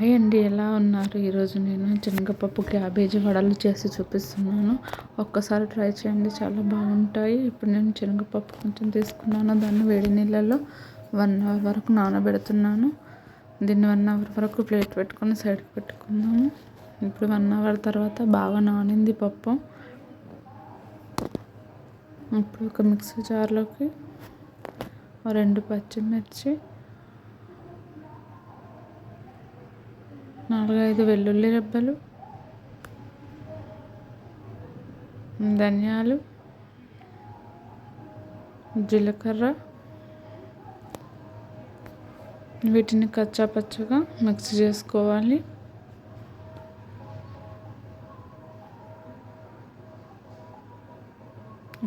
Hi అండి, ఎలా ఉన్నారు? ఈరోజు నేను శనగపప్పు క్యాబేజీ వడలు చేసి చూపిస్తున్నాను. ఒక్కసారి ట్రై చేయండి, చాలా బాగుంటాయి. ఇప్పుడు నేను శనగపప్పు కొంచెం తీసుకున్నాను. దాన్ని వేడి నీళ్ళలో 1 అవర్ వరకు నానబెడుతున్నాను. దీన్ని 1 అవర్ వరకు ప్లేట్ పెట్టుకొని సైడ్కి పెట్టుకున్నాము. ఇప్పుడు 1 అవర్ తర్వాత బాగా నానింది పప్పు. ఇప్పుడు ఒక మిక్సీ జార్లోకి 2 పచ్చిమిర్చి, 4-5 వెల్లుల్లి రెబ్బలు, ధనియాలు, జీలకర్ర, వీటిని కచ్చా పచ్చగా మిక్స్ చేసుకోవాలి.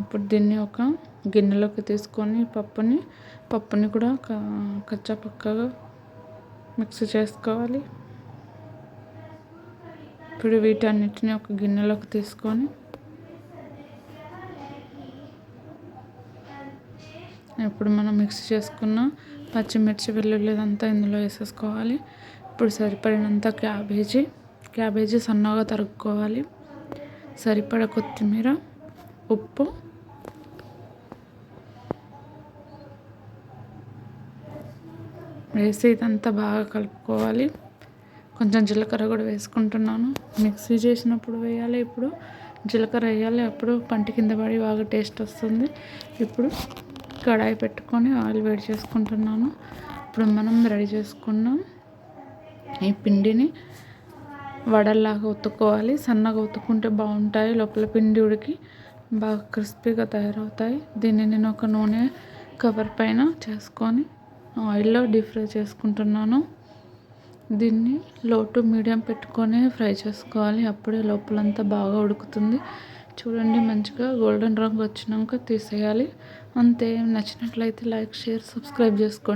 ఇప్పుడు దీన్ని ఒక గిన్నెలోకి తీసుకొని పప్పుని కూడా కచ్చా పక్కగా మిక్స్ చేసుకోవాలి. ఇప్పుడు వీటన్నిటిని ఒక గిన్నెలోకి తీసుకొని ఇప్పుడు మనం మిక్స్ చేసుకున్న పచ్చిమిర్చి, వెల్లుల్లి అంతా ఇందులో వేసేసుకోవాలి. ఇప్పుడు సరిపడినంత క్యాబేజీ సన్నగా తరుక్కోవాలి. సరిపడ కొత్తిమీర, ఉప్పు, వేసి ఇదంతా బాగా కలుపుకోవాలి. కొంచెం జీలకర్ర కూడా వేసుకుంటున్నాను. మిక్సీ చేసినప్పుడు వేయాలి, ఇప్పుడు జీలకర్ర వేయాలి. అప్పుడు పంటి కింద పడి బాగా టేస్ట్ వస్తుంది. ఇప్పుడు కడాయి పెట్టుకొని ఆయిల్ వేడి చేసుకుంటున్నాను. ఇప్పుడు మనం రెడీ చేసుకున్నాం ఈ పిండిని వడల్లాగా ఒత్తుకోవాలి. సన్నగా ఒత్తుకుంటే బాగుంటాయి. లోపల పిండి ఉడికి బాగా క్రిస్పీగా తయారవుతాయి. దీన్ని నేను ఒక నూనె కవర్ పైన చేసుకొని ఆయిల్లో డీప్ ఫ్రై చేసుకుంటున్నాను. దీన్ని లో టు మీడియం పెట్టుకొని ఫ్రై చేసుకోవాలి. అప్పుడే లోపలంతా బాగా ఉడుకుతుంది. చూడండి, మంచిగా గోల్డెన్ రంగు వచ్చినాక తీసేయాలి. అంతే. నచ్చినట్లయితే లైక్, షేర్, సబ్స్క్రైబ్ చేసుకోండి.